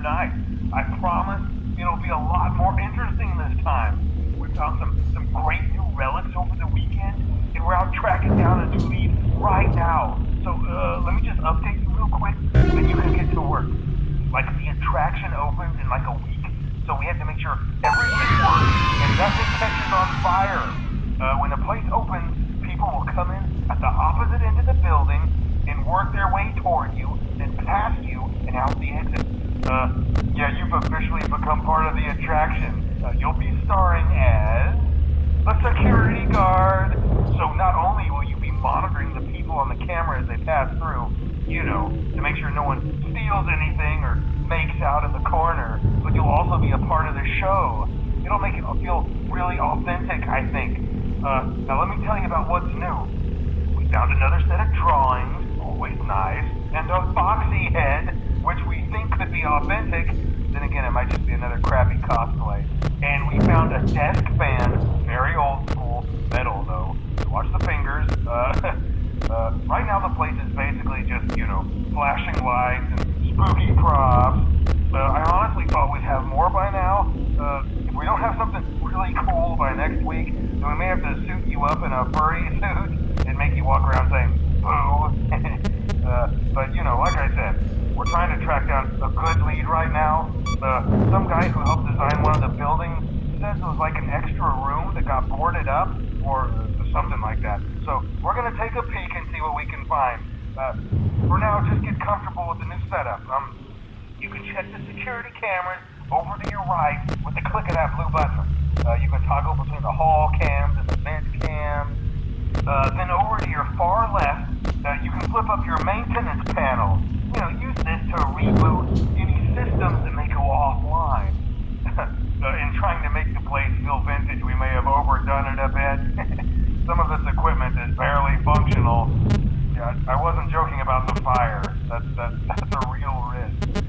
night. I promise it'll be a lot more interesting this time. We found some great new relics over the weekend, and we're out tracking down a new lead right now. So let me just update you real quick, then you can get to work. Like, the attraction opens in like a week, so we have to make sure everything works and nothing catches on fire. When the place opens, people will come in at the opposite end of the building and work their way toward you, then past you, and out the exit. Yeah, you've officially become part of the attraction. You'll be starring as a security guard. So not only will you be monitoring the people on the camera as they pass through, you know, to make sure no one steals anything or makes out in the corner, but you'll also be a part of the show. It'll make it feel really authentic, I think. Now let me tell you about what's new. We found another set of drawings, always nice, and a foxy head, which we think could be authentic. Then again, it might just be another crappy cosplay. And we found a desk fan, very old school, metal though. Watch the fingers. Right now the place is basically just, you know, flashing lights and spooky props. I honestly thought we'd have more by now. If we don't have something really cool by next week, then we may have to suit you up in a furry suit and make you walk around saying, boo. But, you know, like I said, we're trying to track down a good lead right now. Some guy who helped design one of the buildings says it was like an extra room that got boarded up, or something like that. So we're going to take a peek and see what we can find. For now, just get comfortable with the new setup. You can check the security cameras over to your right with the click of that blue button. You can toggle between the hall cams and the vent cams. Then over to your far left, you can flip up your maintenance panel. You know, use this to reboot any systems that may go offline. In trying to make the place feel vintage, we may have overdone it a bit. Some of this equipment is barely functional. Yeah, I wasn't joking about the fire. That's a real risk.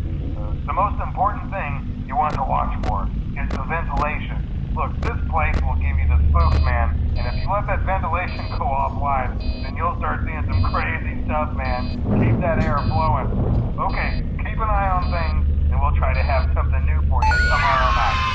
The most important thing you want to watch for is the ventilation. Look, this place will give you the spooks, man. And if you let that ventilation go offline, then you'll start seeing some crazy stuff, man. Keep that air flowing. Okay, keep an eye on things, and we'll try to have something new for you tomorrow night.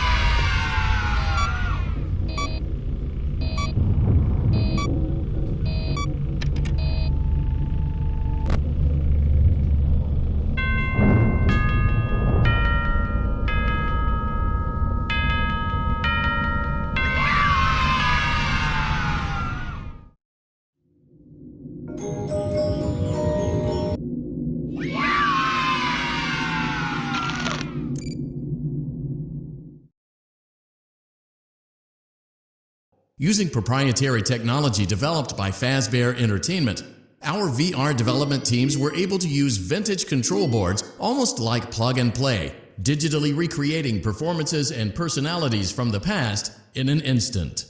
Using proprietary technology developed by Fazbear Entertainment, our VR development teams were able to use vintage control boards almost like plug and play, digitally recreating performances and personalities from the past in an instant.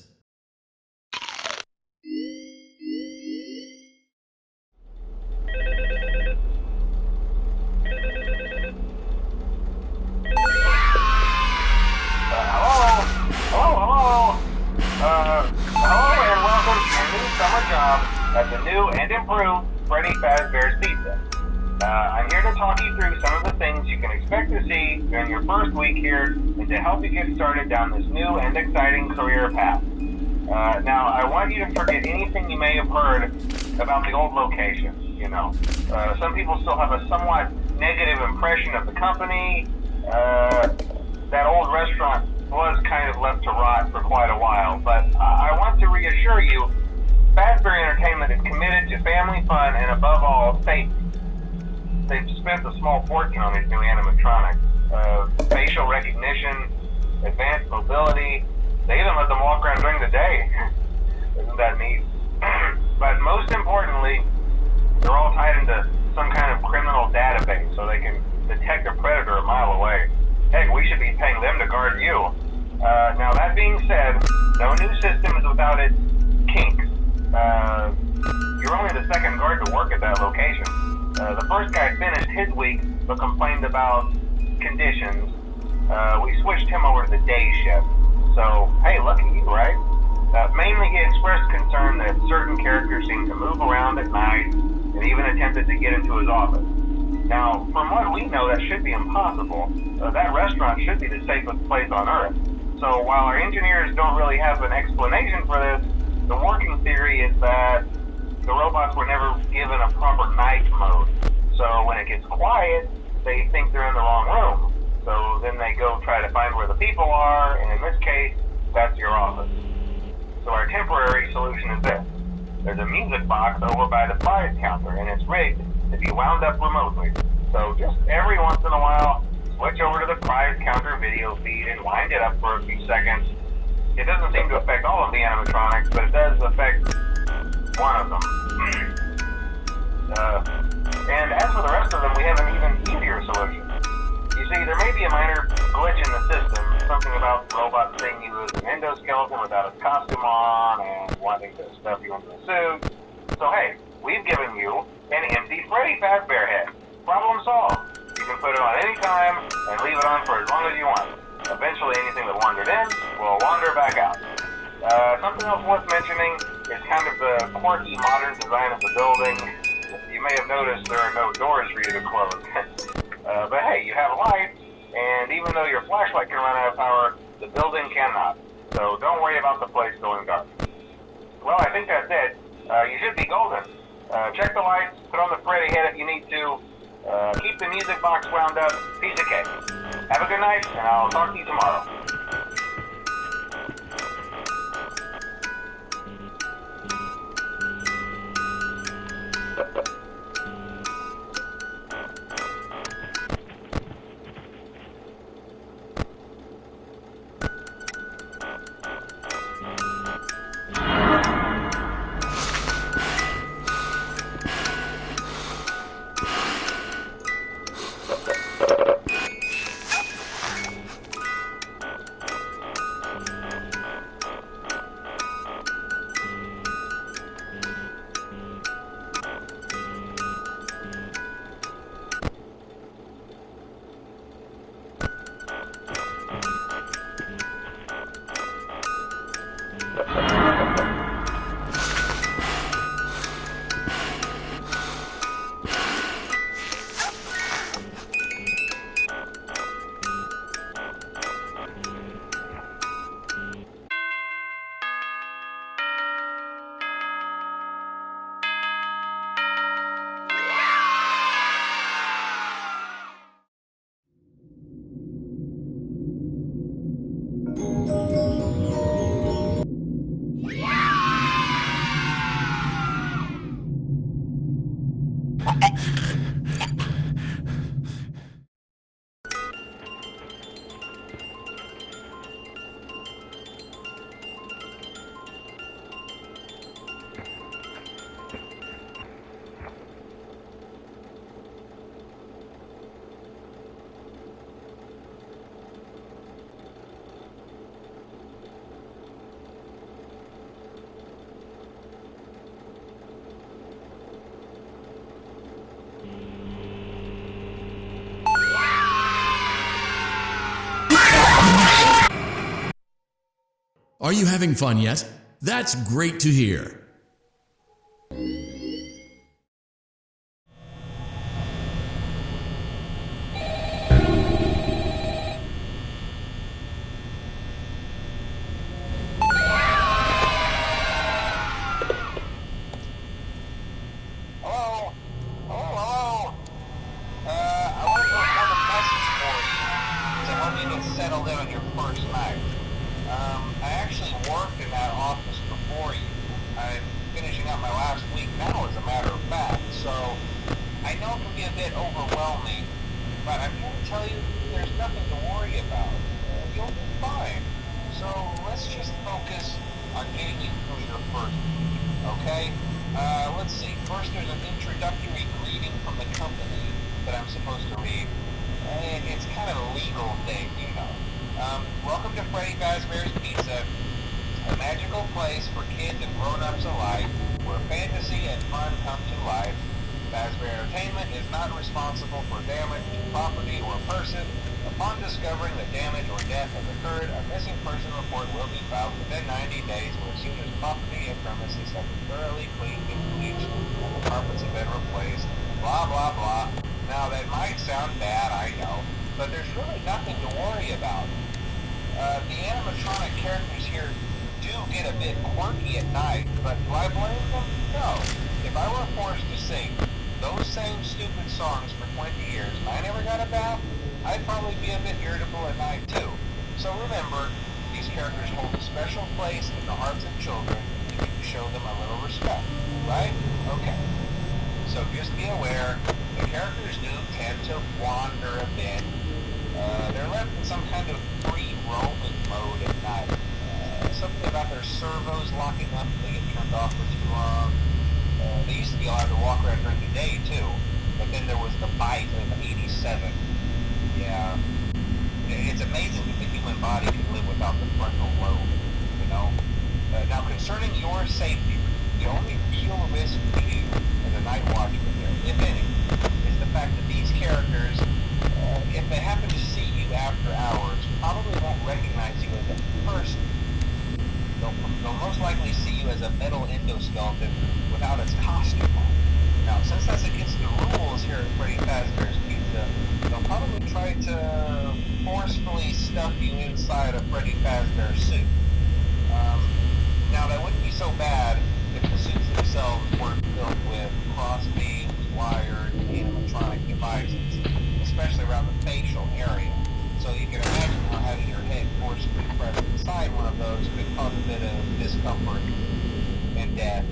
Hello and welcome to your new summer job at the new and improved Freddy Fazbear's Pizza. I'm here to talk you through some of the things you can expect to see during your first week here and to help you get started down this new and exciting career path. Now, I want you to forget anything you may have heard about the old location. You know, some people still have a somewhat negative impression of the company. That old restaurant was kind of left to rot for quite a while, but I want to reassure you, Fazbear Entertainment is committed to family fun and above all, safety. They've spent a small fortune on these new animatronics. Facial recognition, advanced mobility, they even let them walk around during the day. Isn't that neat? But most importantly, they're all tied into some kind of criminal database so they can detect a predator a mile away. Heck, we should be paying them to guard you. Now that being said, no new system is without its kinks. You're only the second guard to work at that location. The first guy finished his week but complained about conditions. We switched him over to the day shift. So, hey, lucky you, right? Mainly he expressed concern that certain characters seemed to move around at night and even attempted to get into his office. Now, from what we know, that should be impossible. That restaurant should be the safest place on Earth. So while our engineers don't really have an explanation for this, the working theory is that the robots were never given a proper night mode. So when it gets quiet, they think they're in the wrong room. So then they go try to find where the people are, and in this case, that's your office. So our temporary solution is this. There's a music box over by the prize counter, and it's rigged to be wound up remotely. So just every once in a while, switch over to the prize counter video feed and wind it up for a few seconds. It doesn't seem to affect all of the animatronics, but it does affect one of them. And as for the rest of them, we have an even easier solution. You see, there may be a minor glitch in the system, something about the robot seeing you as an endoskeleton without a costume on and wanting to stuff you into a suit. So hey, we've given you an empty Freddy Fazbear head. Problem solved. You can put it on any time and leave it on for as long as you want. Eventually anything that wandered in will wander back out. Something else worth mentioning is kind of the quirky modern design of the building. You may have noticed there are no doors for you to close. But hey, you have lights, and even though your flashlight can run out of power, the building cannot. So don't worry about the place going dark. Well, I think that's it. You should be golden. Check the lights, put on the Freddy head if you need to. Keep the music box wound up. Piece of cake. Have a good night, and I'll talk to you tomorrow. Are you having fun yet? That's great to hear. Settled in on your first night. I actually worked in that office before you. I'm finishing up my last week now, as a matter of fact, so I know it can be a bit overwhelming, but I'm here to tell you there's nothing to worry about. You'll be fine. So let's just focus on getting you through your first week, okay? Let's see. First, there's an introductory greeting from the company that I'm supposed to read. It's kind of a legal thing, you know. Welcome to Freddy Fazbear's Pizza, a magical place for kids and grown-ups alike, where fantasy and fun come to life. Fazbear Entertainment is not responsible for damage to property or person. Upon discovering that damage or death has occurred, a missing person report will be filed within 90 days, or as soon as property and premises have been thoroughly cleaned and bleached and the carpets have been replaced. Blah, blah, blah. Now, that might sound bad, I know, but there's really nothing to worry about. The animatronic characters here do get a bit quirky at night, but do I blame them? No. If I were forced to sing those same stupid songs for 20 years and I never got a bath, I'd probably be a bit irritable at night too. So remember, these characters hold a special place in the hearts of children, and you need to show them a little respect, right? Okay. So just be aware, the characters do tend to wander a bit. They're left in some kind of free roaming mode at night. Something about their servos locking up if they get turned off for too long. They used to be allowed to walk around during the day too, but then there was the bite of '87. Yeah, it's amazing that the human body can live without the frontal lobe, you know? Now concerning your safety, the only real risk to you as a night watchman here, if any, is the fact that these characters, if they happen to see you after hours, probably won't recognize you as a person. They'll most likely see you as a metal endoskeleton without its costume on. Now, since that's against the rules here at Freddy Fazbear's Pizza, they'll probably try to forcefully stuff you inside a Freddy Fazbear suit. Now, that wouldn't be so bad if the suits themselves weren't filled with crossbeams, wired, animatronic devices, especially around the facial area. So you can imagine how having your head forcibly pressed inside one of those could cause a bit of discomfort and death.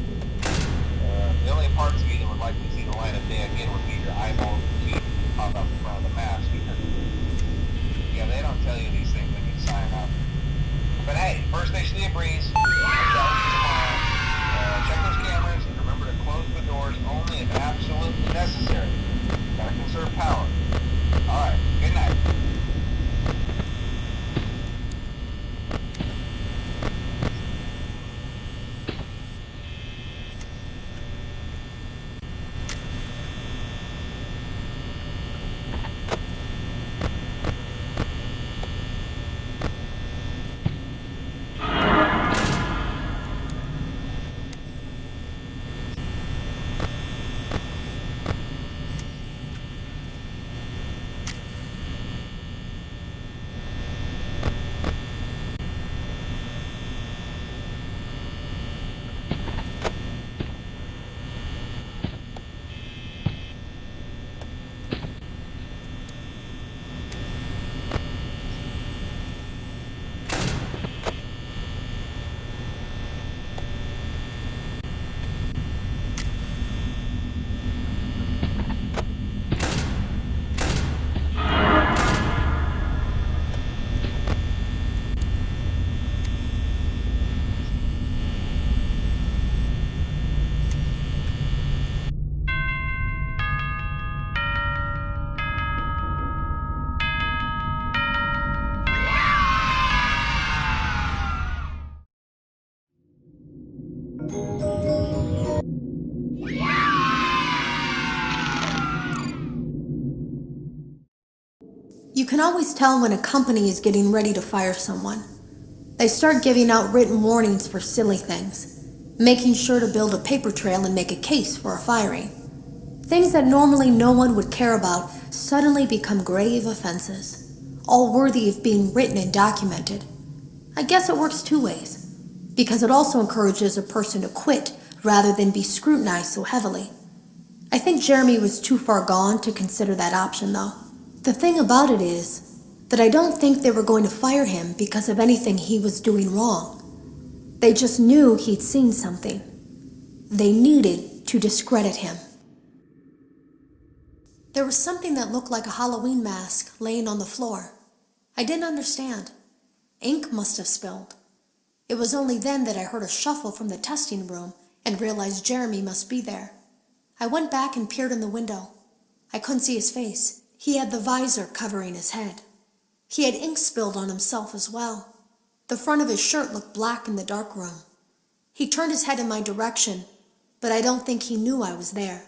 The only parts of you that would like to see the light of day again would be your eyeballs and teeth pop up in front of the mask. Yeah, they don't tell you these things when you sign up. But hey, first station of the breeze. Check those cameras and remember to close the doors only if absolutely necessary. Gotta conserve power. Alright, good night. You can always tell when a company is getting ready to fire someone. They start giving out written warnings for silly things, making sure to build a paper trail and make a case for a firing. Things that normally no one would care about suddenly become grave offenses, all worthy of being written and documented. I guess it works two ways, because it also encourages a person to quit rather than be scrutinized so heavily. I think Jeremy was too far gone to consider that option, though. The thing about it is that I don't think they were going to fire him because of anything he was doing wrong. They just knew he'd seen something. They needed to discredit him. There was something that looked like a Halloween mask laying on the floor. I didn't understand. Ink must have spilled. It was only then that I heard a shuffle from the testing room and realized Jeremy must be there. I went back and peered in the window. I couldn't see his face. He had the visor covering his head. He had ink spilled on himself as well. The front of his shirt looked black in the dark room. He turned his head in my direction, but I don't think he knew I was there.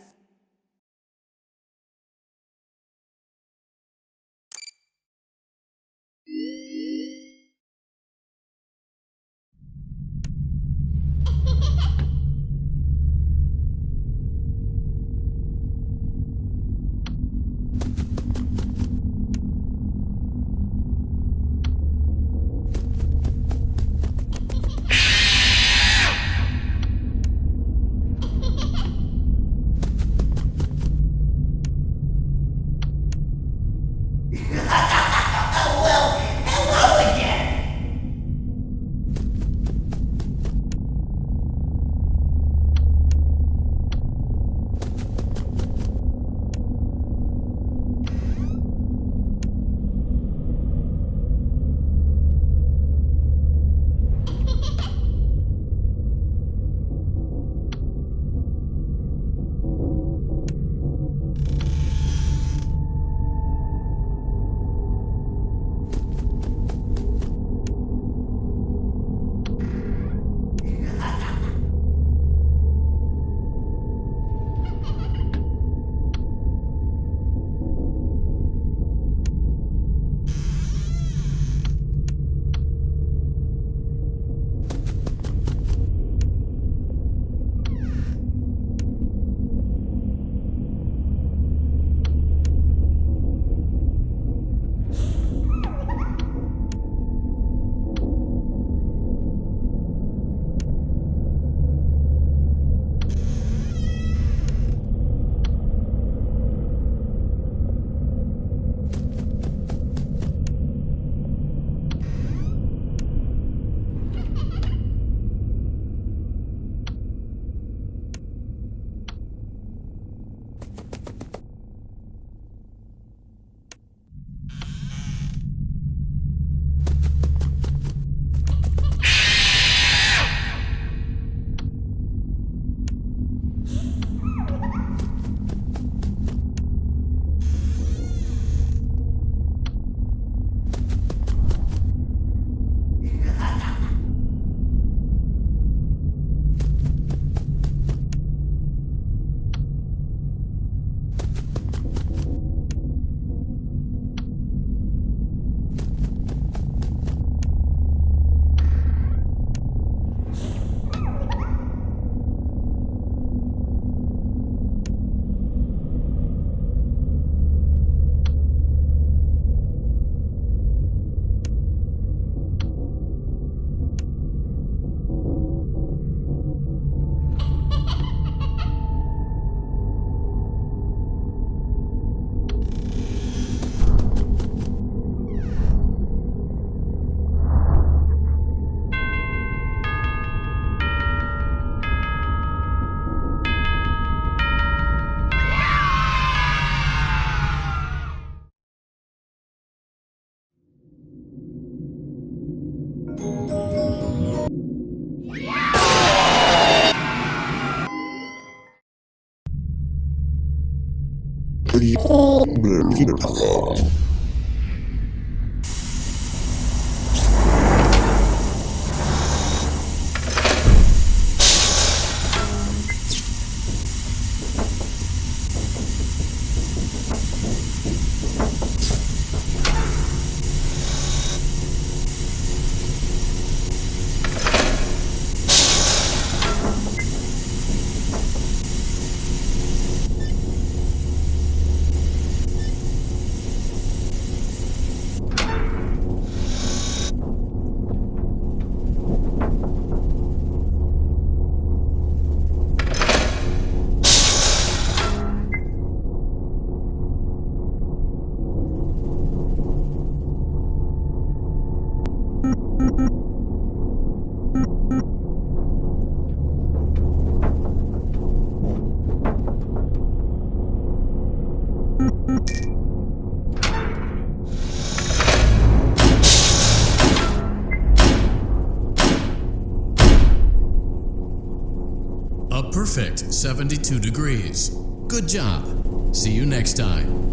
A perfect 72 degrees. Good job. See you next time.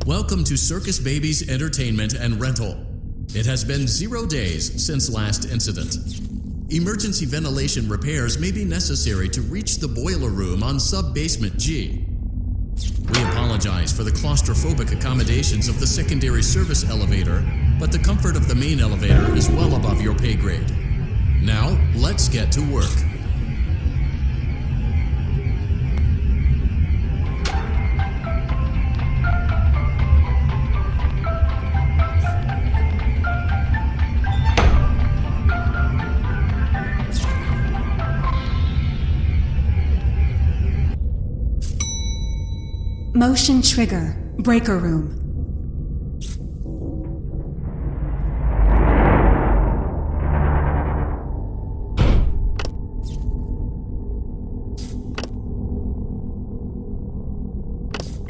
Welcome to Circus Baby's Entertainment and Rental. It has been 0 days since last incident. Emergency ventilation repairs may be necessary to reach the boiler room on sub-basement G. We apologize for the claustrophobic accommodations of the secondary service elevator, but the comfort of the main elevator is well above your pay grade. Now, let's get to work. Motion trigger, breaker room.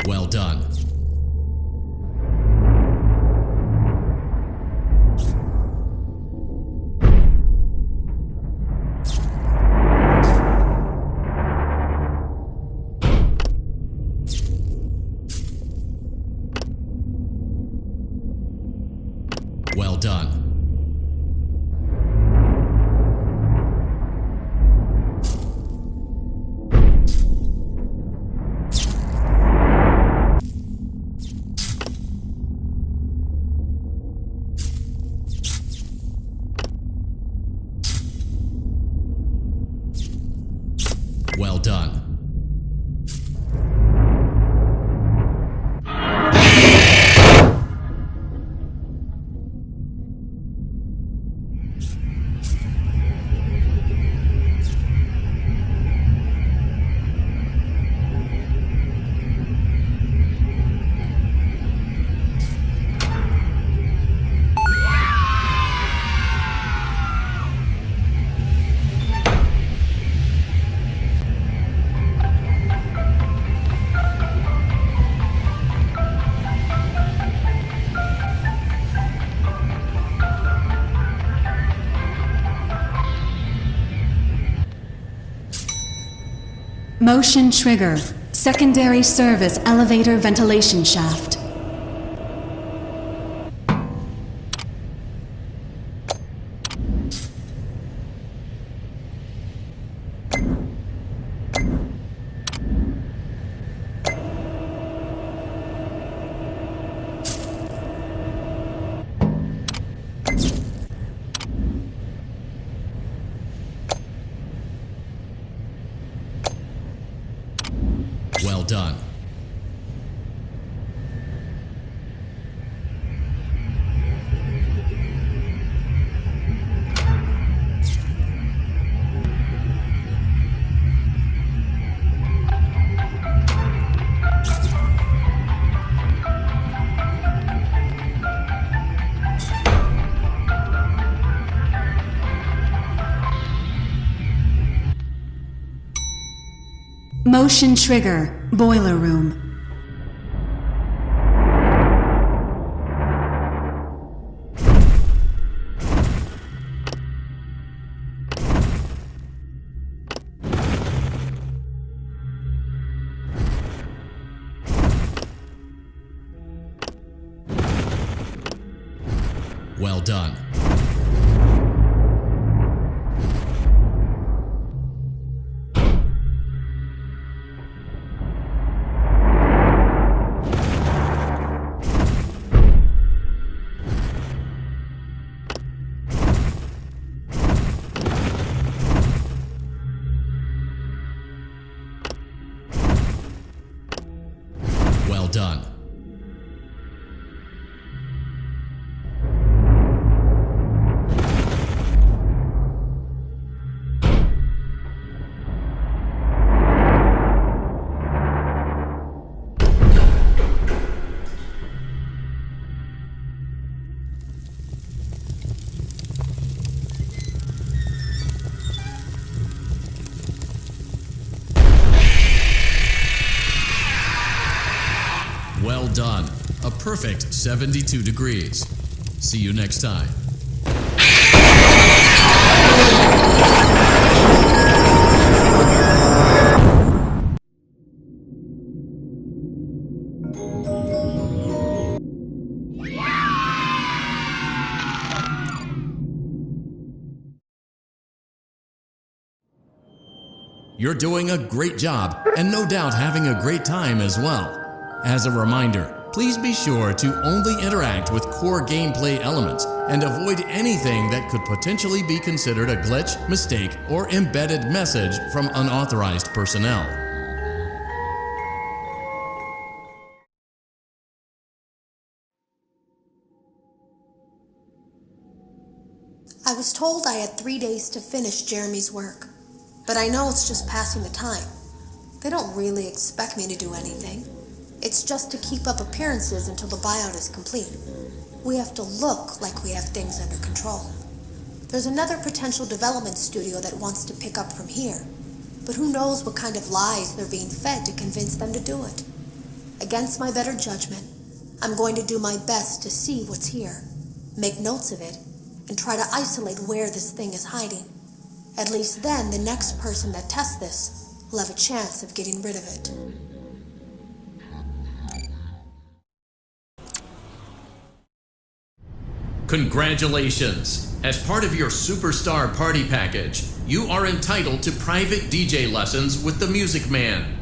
Well done. Well done. Well done. Motion trigger, secondary service elevator ventilation shaft. Well done. Motion trigger, boiler room. Well done. Well done. Well done. A perfect 72 degrees. See you next time. You're doing a great job, and no doubt having a great time as well. As a reminder, please be sure to only interact with core gameplay elements and avoid anything that could potentially be considered a glitch, mistake, or embedded message from unauthorized personnel. I was told I had 3 days to finish Jeremy's work, but I know it's just passing the time. They don't really expect me to do anything. It's just to keep up appearances until the buyout is complete. We have to look like we have things under control. There's another potential development studio that wants to pick up from here, but who knows what kind of lies they're being fed to convince them to do it. Against my better judgment, I'm going to do my best to see what's here, make notes of it, and try to isolate where this thing is hiding. At least then, the next person that tests this will have a chance of getting rid of it. Congratulations! As part of your Superstar Party package, you are entitled to private DJ lessons with the Music Man.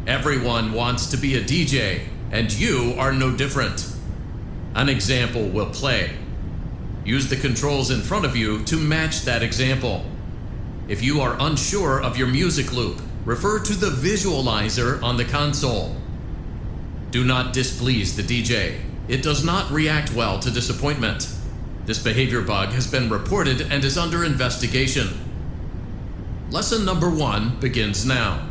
Everyone wants to be a DJ, and you are no different. An example will play. Use the controls in front of you to match that example. If you are unsure of your music loop, refer to the visualizer on the console. Do not displease the DJ. It does not react well to disappointment. This behavior bug has been reported and is under investigation. Lesson number 1 begins now.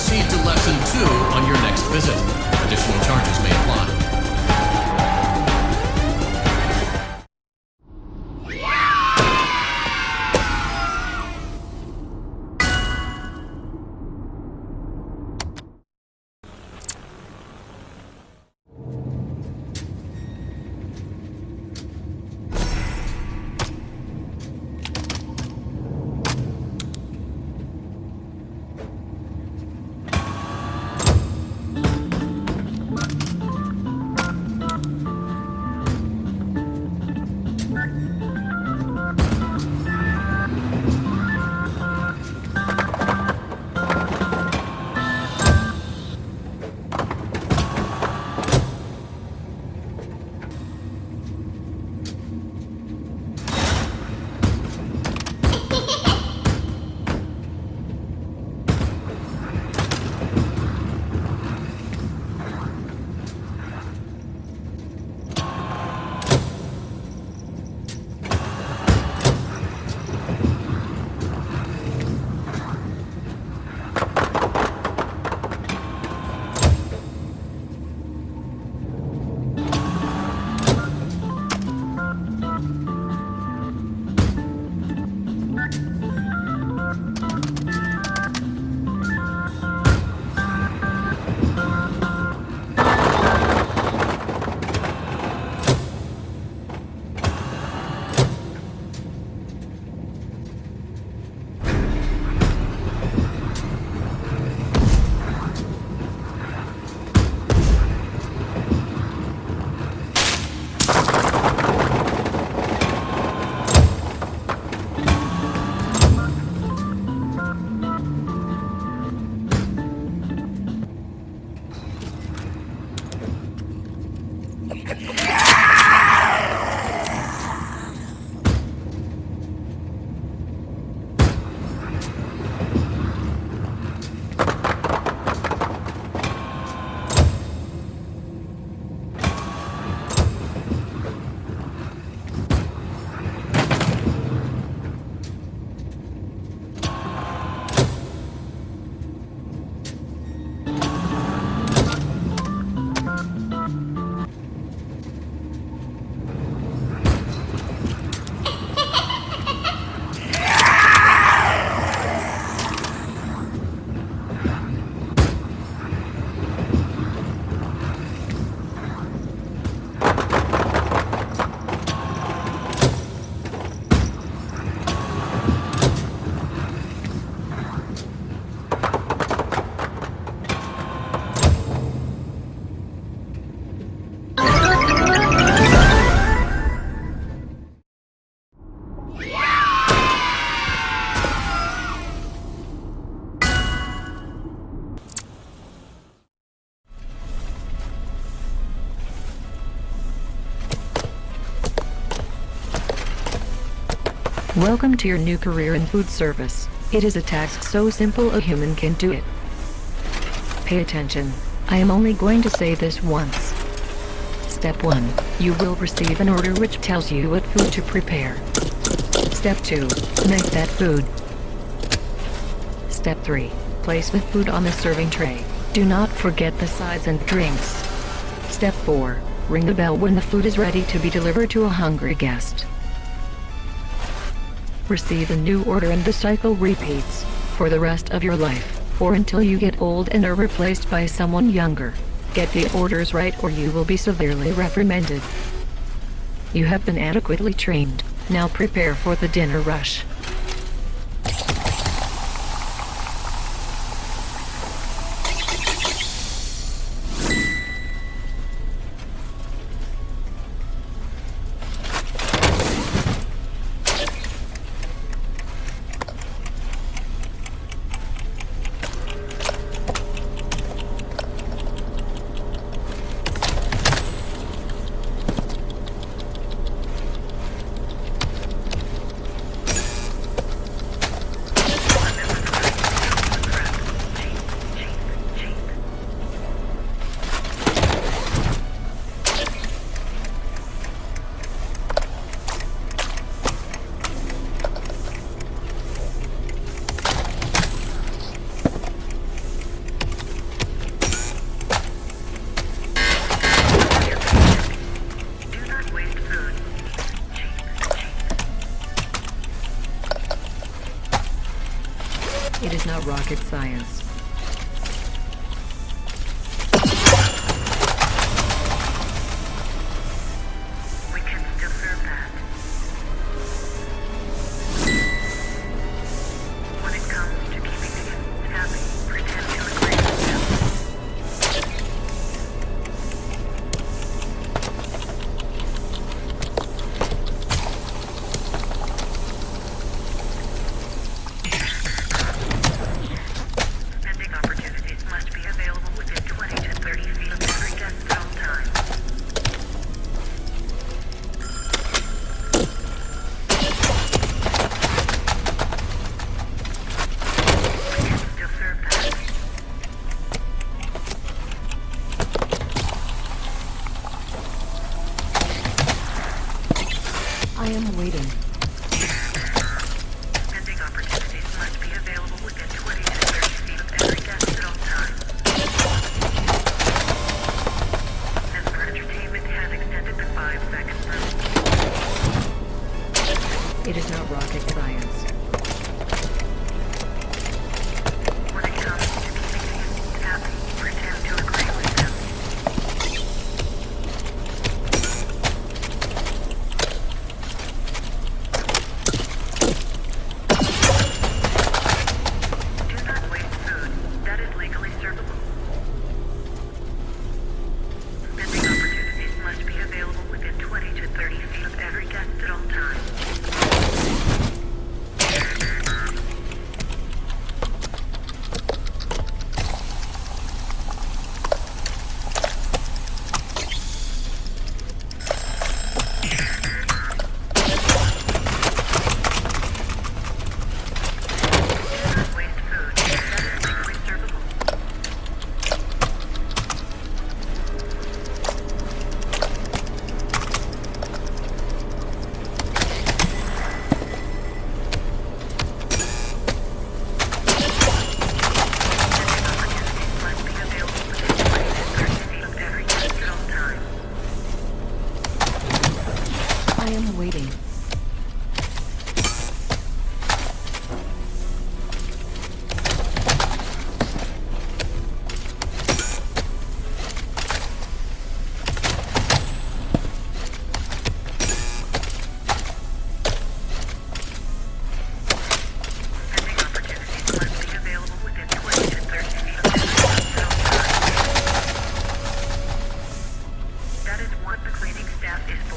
proceed to Lesson 2 on your next visit. Additional charges may apply. Welcome to your new career in food service. It is a task so simple a human can do it. Pay attention. I am only going to say this once. Step 1. You will receive an order which tells you what food to prepare. Step 2. Make that food. Step 3. Place the food on the serving tray. Do not forget the sides and drinks. Step 4. Ring the bell when the food is ready to be delivered to a hungry guest. Receive a new order and the cycle repeats for the rest of your life, or until you get old and are replaced by someone younger. Get the orders right or you will be severely reprimanded. You have been adequately trained. Now prepare for the dinner rush. rocket science. We can still serve that. When it comes to keeping the kids happy, pretend to agree with them. Spending opportunities must be available within 20 to 30 feet of every guest at all times. We can still serve that. I am waiting. Spending opportunities must be available within 20 to 30 feet of every guest at all times. Member entertainment has extended to 5 seconds per It is not rocket science. When it comes to keeping the kids happy, pretend to agree with them. Do not waste food. That is legally servable. Spending opportunities must be available within 20 to 30 feet of every guest at all times. Do not waste food. That is legally servable. Spending opportunities must be available within 20 to 30 feet of every guest at all times. I am waiting. Spending opportunities must be available within 20 to 30 feet of every guest at all times. That is what the cleaning staff is for.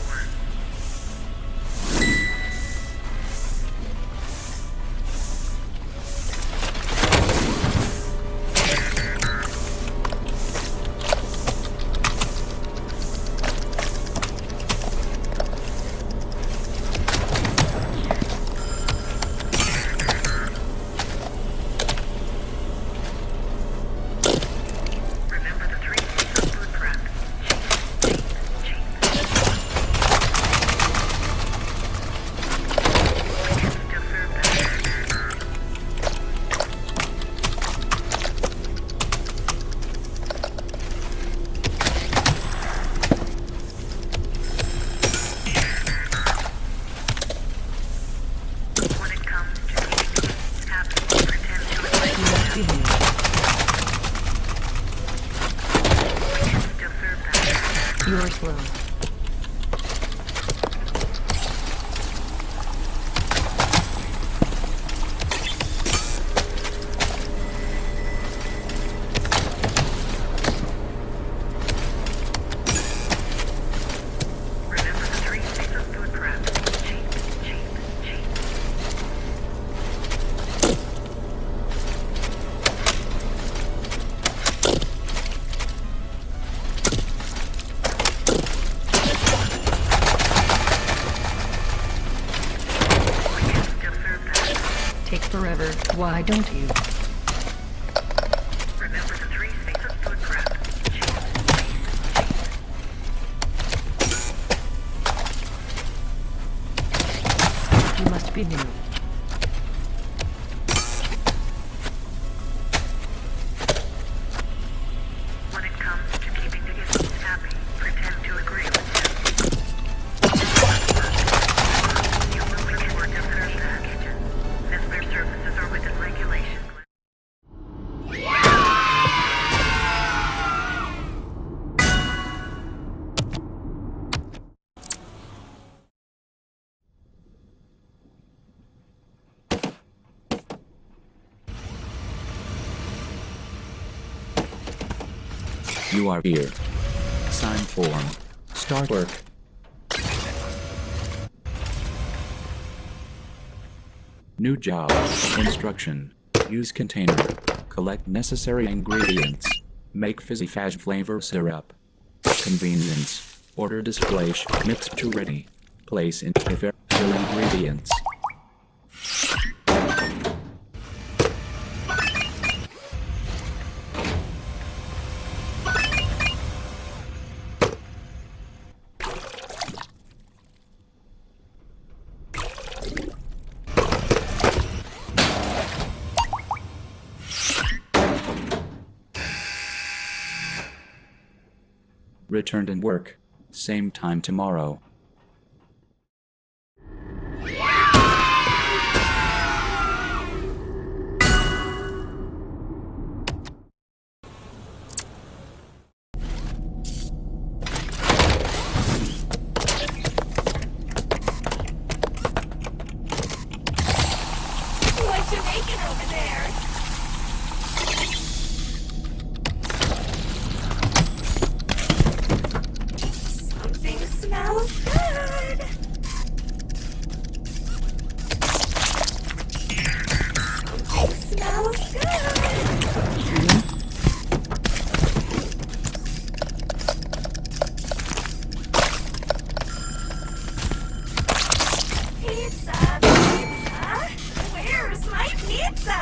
Remember the 3 C's of food prep. Cheap, cheap, cheap. We can still serve that. When it comes to keeping the kids happy, pretend to agree with them. Behave. We can still serve that. You are slow. Remember the 3 C's of food prep. Cheap, cheap, cheap. We can still serve that. Takes forever. Why don't you? Remember the 3 C's of food prep. Cheap, cheap, cheap. You must be new. You are here. Sign form. Start work. New job. Instruction. Use container. Collect necessary ingredients. Make fizzy faz flavor syrup. Convenience. Order display. Mix to ready. Place in fill ingredients. Returned and work. Same time tomorrow. What you making over there? Something smells good. Something smells good. Pizza, pizza. Where's my pizza?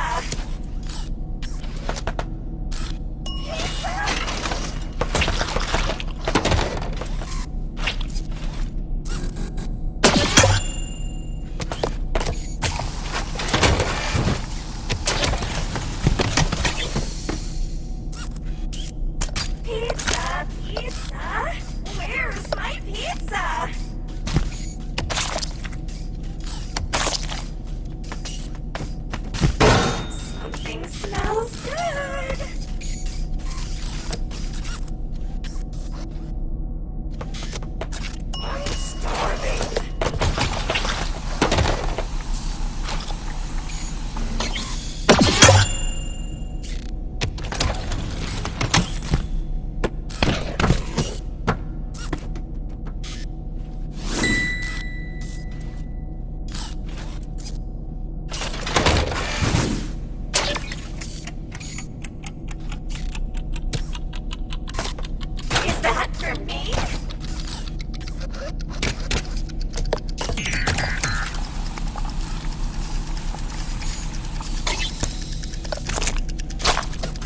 Pizza. Pizza, pizza. Where's my pizza? Something smells good. I'm starving. Is that for me?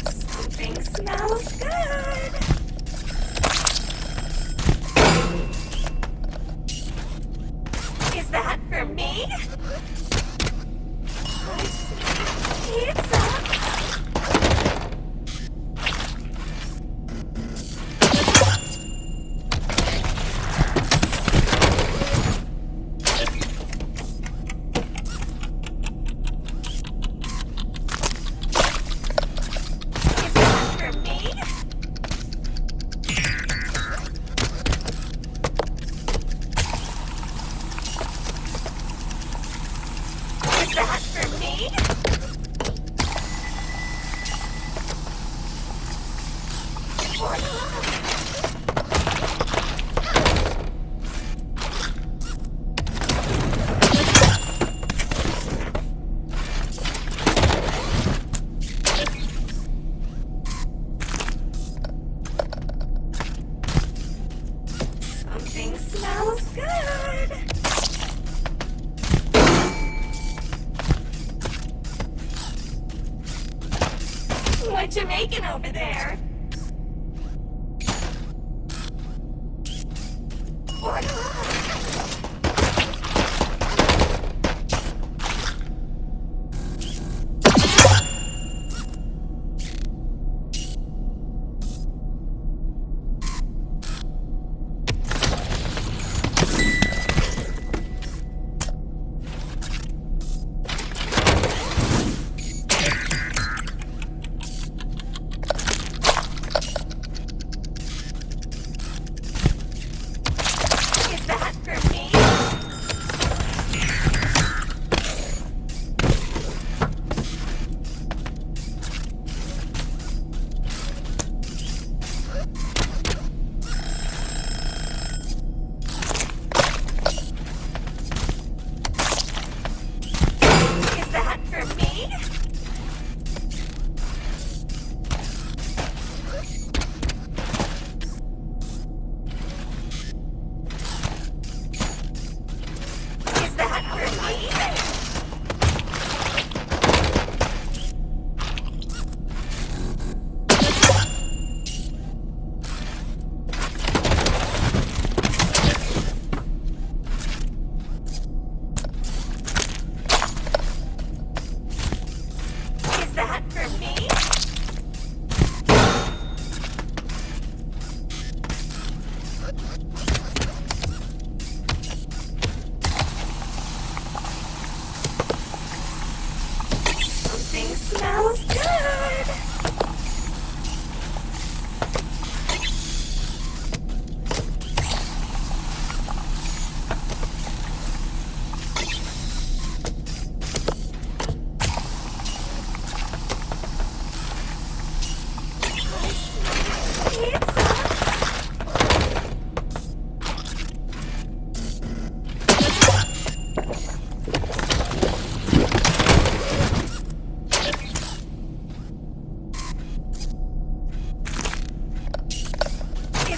Something smells good. Is that for me? I see pizza. Is that for me? Is that for me? Or not? Something smells good. What you making over there? Or not?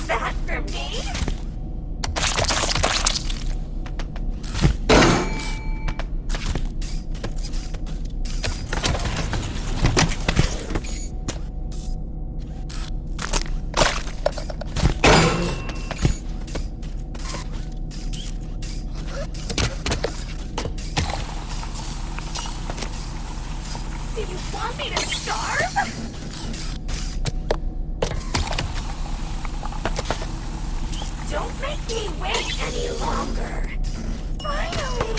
Is that for me? Do you want me to starve? Don't make me wait any longer. Finally!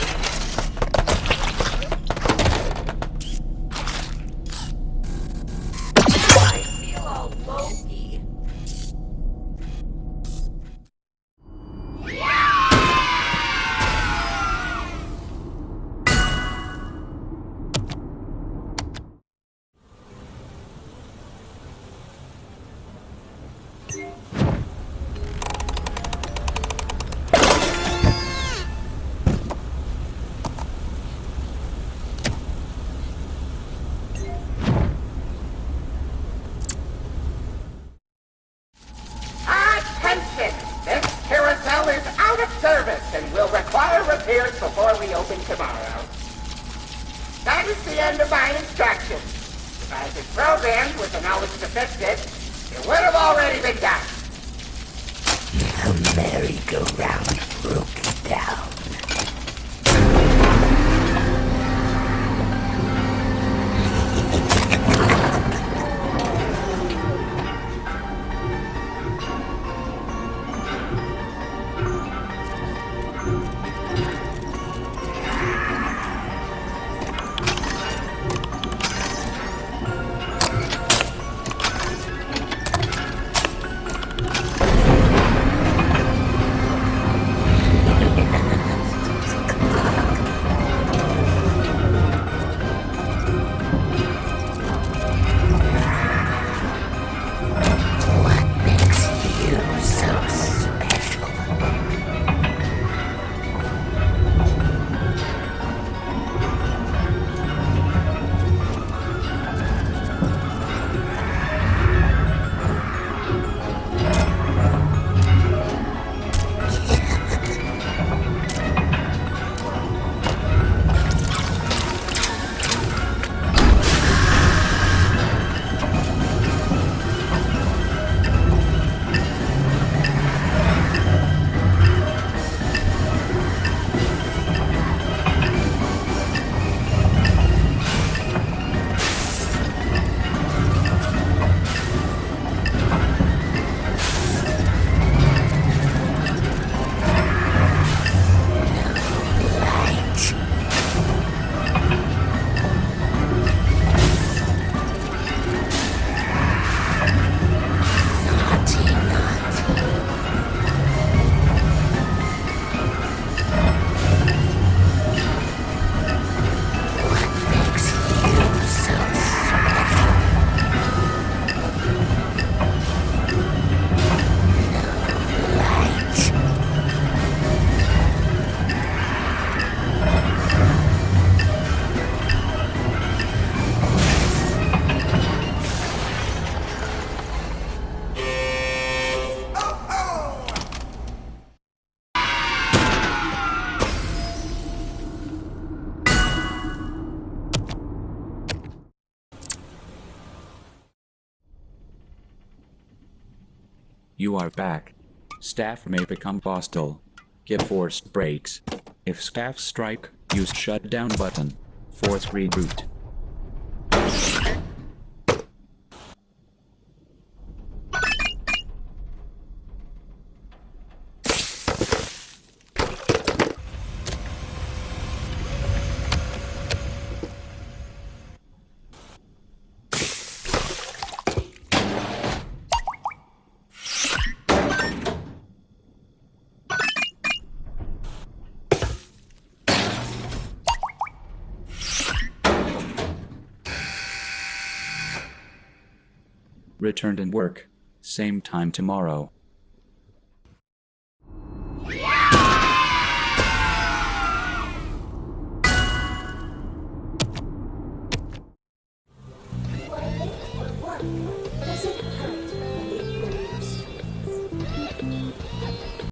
I feel all low-key. Attention! This carousel is out of service and will require repairs before we open tomorrow. That is the end of my instructions. If I had been programmed with the knowledge to fix it, it would have already been done. The merry-go-round broke down. You are back. Staff may become hostile. Give forced breaks. If staff strike, use shutdown button. Force reboot. Returned and work. Same time tomorrow.